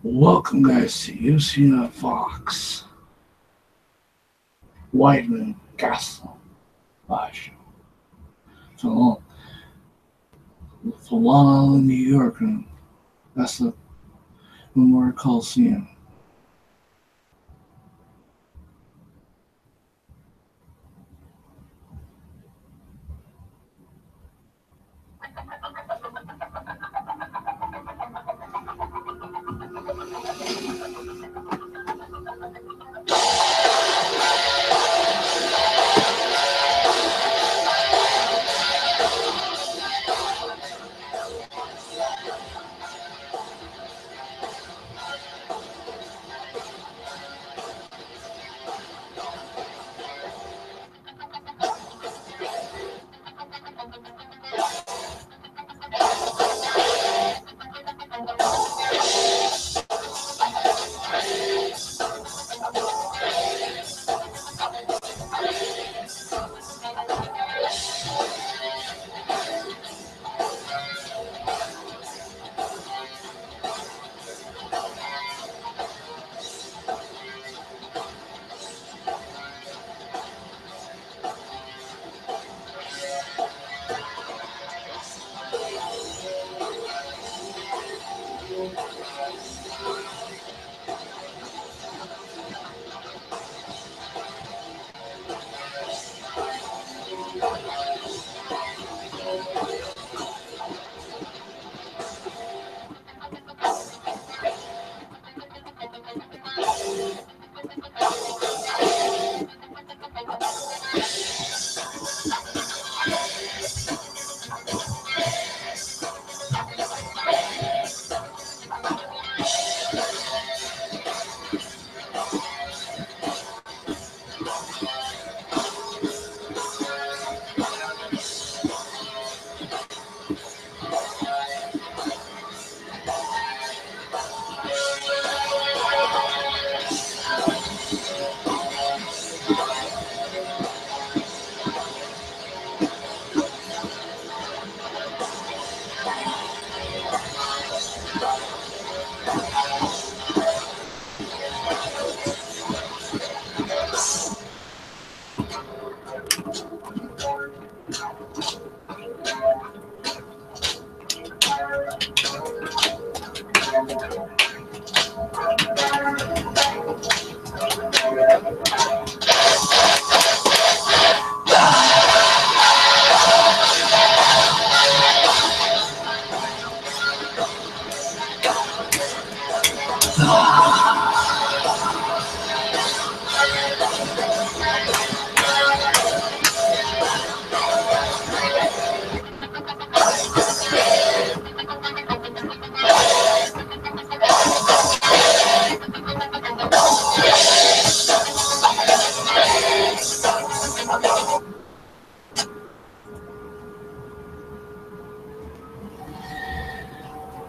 Welcome, guys, to UFC Fox. WEIDMAN, Gastleum, show. So, for while in New York, and that's the Memorial Coliseum.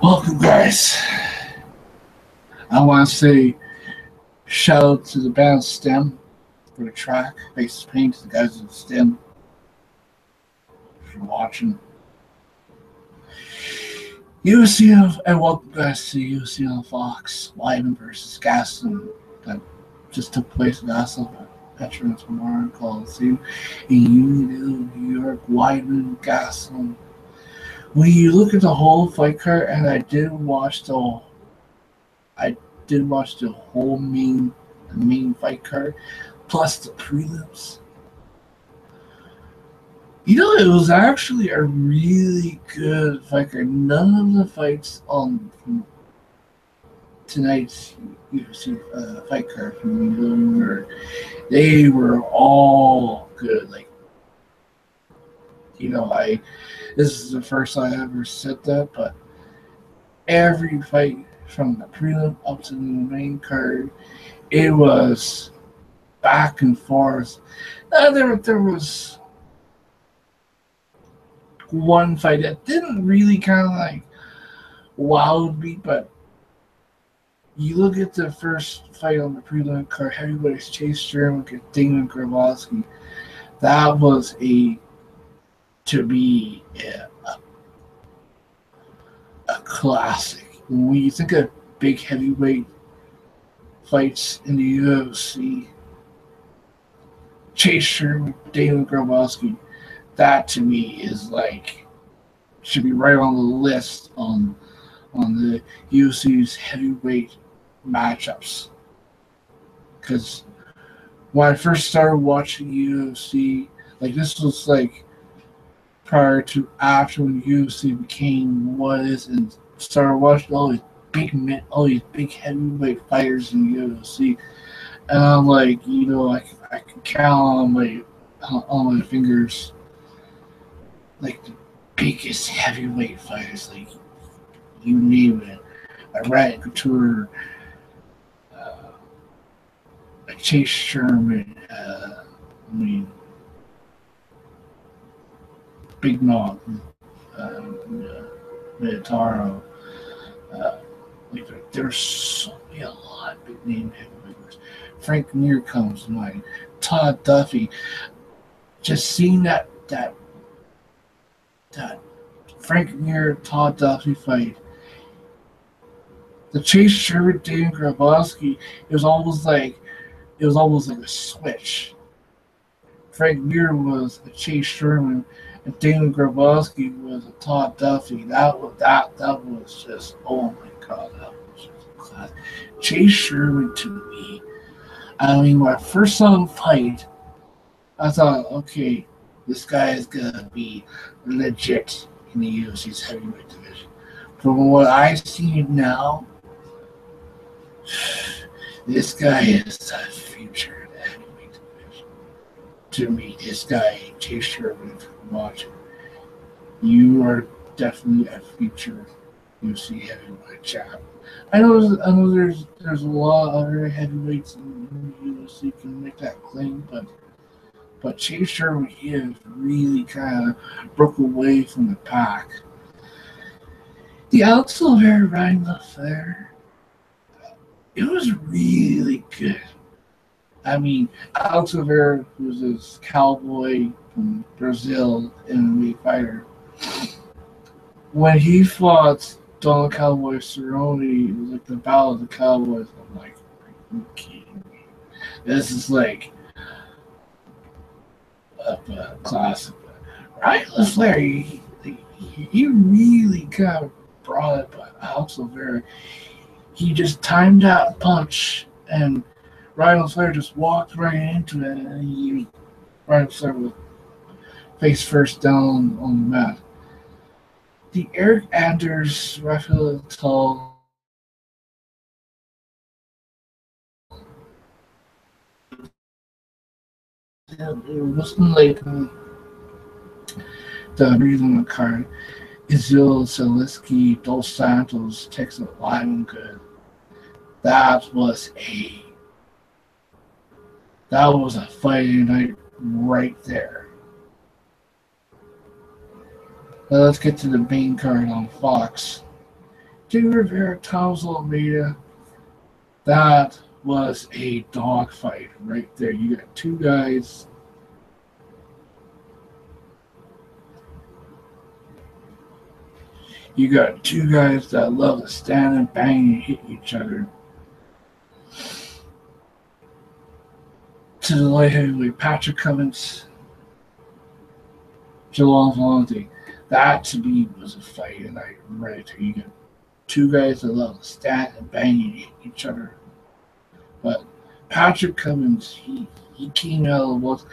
Welcome, guys. I want to say shout out to the band STEM for the track, Basis Pain, to the guys at STEM for watching. UFC, and welcome, guys, to UFC on Fox, WEIDMAN versus Gastleum, that just took place in Gastleum Veterans Memorial Coliseum in Unionville, New York. WEIDMAN, Gastleum. When you look at the whole fight card, and I did watch the whole main fight card, plus the prelims. It was actually a really good fight card. None of the fights on tonight's UFC fight card they were all good. This is the first time I ever said that, but every fight from the prelim up to the main card, it was back and forth. There was one fight that didn't really kind of wow me, but you look at the first fight on the prelim card, Heavyweights Chase Sherman against Damon Grabowski. That was to be a classic. When you think of big heavyweight fights in the UFC. Chase Sherman, David Grabowski. That to me is like should be right on the list on the UFC's heavyweight matchups. Because when I first started watching UFC, like this was like prior to after when UFC became what it is, and started watching all these big heavyweight fighters in UFC, and I'm like, I can count on my fingers, like the biggest heavyweight fighters, like you name it, Iraq Couture, Chase Sherman, Big Nog, Minotauro. There's a lot of big name heavyweights. Frank Mir comes to mind. Todd Duffy. Just seeing that Frank Mir Todd Duffy fight. The Chase Sherman Dan Grabowski, it was almost like a switch. Frank Mir was a Chase Sherman, and Daniel Grabowski was a Todd Duffy. That was just, oh my god, that was just class. Chase Sherman to me, I mean, when I first saw him fight, I thought, okay, this guy is gonna be legit in the UFC's heavyweight division. From what I see now, this guy is the future of the heavyweight division. To me, this guy, Chase Sherman, if you're watching, you are definitely a future UFC heavyweight champ. I know there's a lot of other heavyweights in the UFC can make that claim, but Chase Sherman has really kind of broke away from the pack. The Alex Oliveira Ryan LaFleur, it was really good. I mean, Alex Oliveira was this cowboy from Brazil MMA fighter. When he fought Donald Cowboy Cerrone, it was like the Battle of the Cowboys. I'm like, are you kidding me? This is like a classic. Ryan LaFleur, he really kind of brought it, but Alex Oliveira, he just timed that punch, and Ryan LaFleur just walked right into it, and Ryan LaFleur was face first down on the mat. The Eric Anders, Rafael Tall, it wasn't like the reason on the card. Izil, Seliski, Dos Santos, Texas Lyman good. That was a fighting night right there. Now let's get to the main card on Fox. Jay Rivera, Thomas Almeida. That was a dogfight right there. You got two guys. You got two guys that love to stand and bang and hit each other. To the light heavyweight, Patrick Cummins, Jalal Volante. That to me was a fight, and I read it. You got two guys that love to stand and bang and hit each other. But Patrick Cummins, he came out of the woods.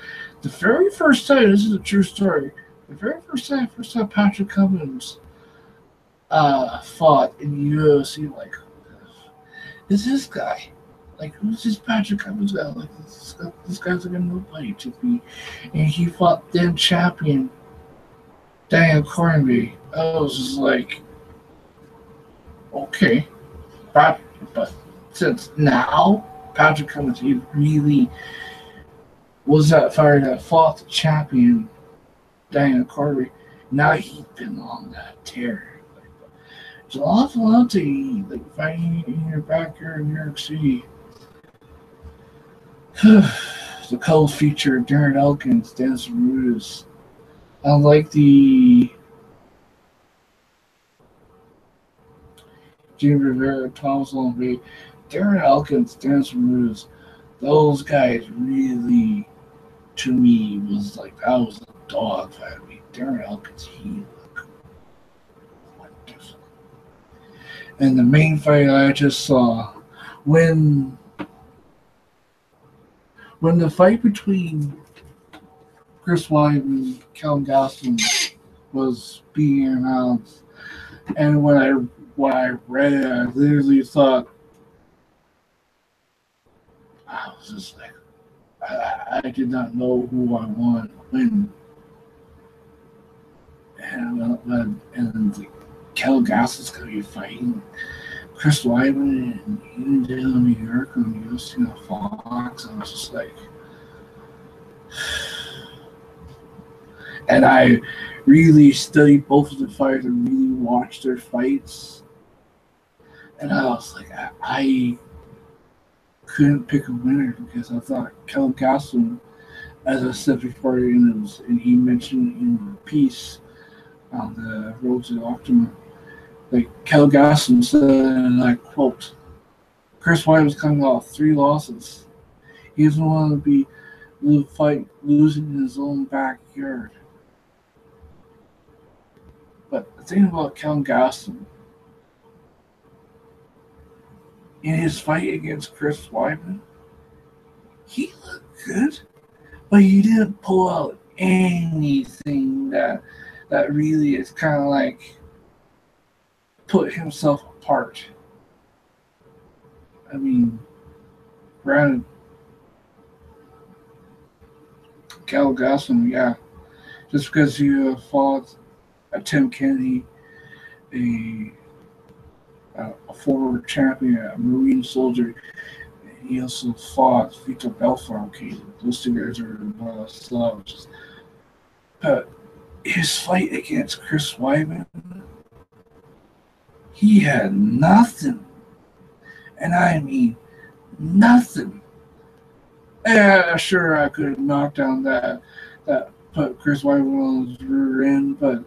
The very first time, this is a true story. The very first time Patrick Cummins fought in the UFC, like, is this guy? Like, who's this Patrick Cummins guy? Like, this guy's like a nobody to me. And he fought then champion Daniel Cormier. I was just like, okay. But since now, Patrick Cummins, he really was that fighter that fought the champion Daniel Cormier. Now he's been on that tear. Jalal Volante, like fighting in your backyard in New York City. The co-feature Darren Elkins, Dennis Rudas. Unlike the Dean Rivera, Thomas Lombe, Darren Elkins, Dennis Ruse, those guys really, to me, was like, that was a dog fight. I mean, Darren Elkins, he looked wonderful. And the main fight I just saw, when the fight between Chris Weidman and Kelvin Gastelum was being announced, and when I read it, I literally thought, I was just like, I did not know who I wanted to win. And Kelvin Gastelum's going to be fighting Chris Weidman in Unionville, New York on UFC on Fox. I was just like, and I really studied both of the fighters and really watched their fights. And I was like, I couldn't pick a winner because I thought Kelvin Gastelum, as I said before, and he mentioned in the piece on the Road to the Octagon, like Kelvin Gastelum said, and I quote, Chris Weidman's coming off 3 losses. He doesn't want to be losing in his own backyard. But the thing about Kelvin Gastelum, in his fight against Chris Weidman, he looked good, but he didn't pull out anything that really is kind of like put himself apart. I mean, granted, Kelvin Gastelum, yeah, just because you fought a Tim Kennedy, a former champion, a Marine soldier. He also fought Vitor Belfort. Okay, those 2 guys are subs. But his fight against Chris Weidman, he had nothing. And I mean, nothing. Yeah, sure, I could have knocked down that put Chris Weidman on his rear end, but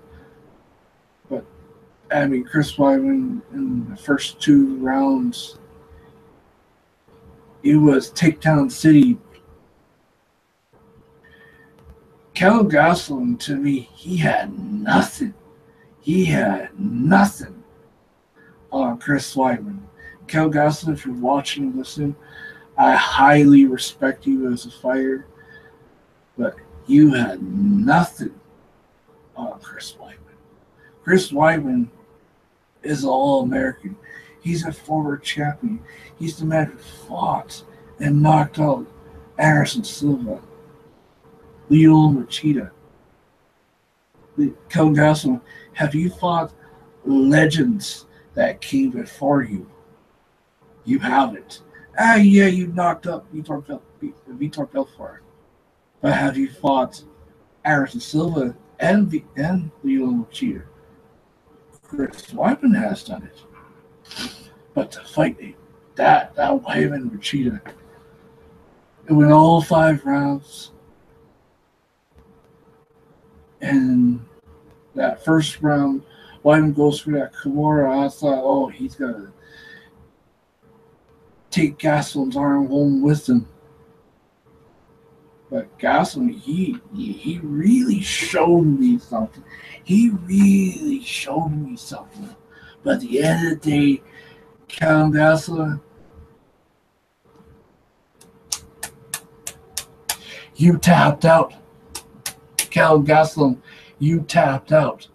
I mean, Chris Weidman in the first 2 rounds, it was takedown city. Kelvin Gastelum, to me, he had nothing. He had nothing on Chris Weidman. Kelvin Gastelum, if you're watching and listening, I highly respect you as a fighter, but you had nothing on Chris Weidman. Chris Weidman is an All-American. He's a former champion. He's the man who fought and knocked out Anderson Silva, Leo Machida. Kelvin Gastelum, have you fought legends that came before you? You haven't. Yeah, you knocked up Vitor Belfort. But have you fought Anderson Silva and Leo Machida? Chris Weidman has done it. But to fight that Weidman Machida, it went all 5 rounds. And that first round, Weidman goes for that Kimura. I thought, oh, he's got to take Gastelum's arm home with him. But Gastleum, he really showed me something. He really showed me something. But at the end of the day, Kelvin Gastleum, you tapped out. Kelvin Gastleum, you tapped out.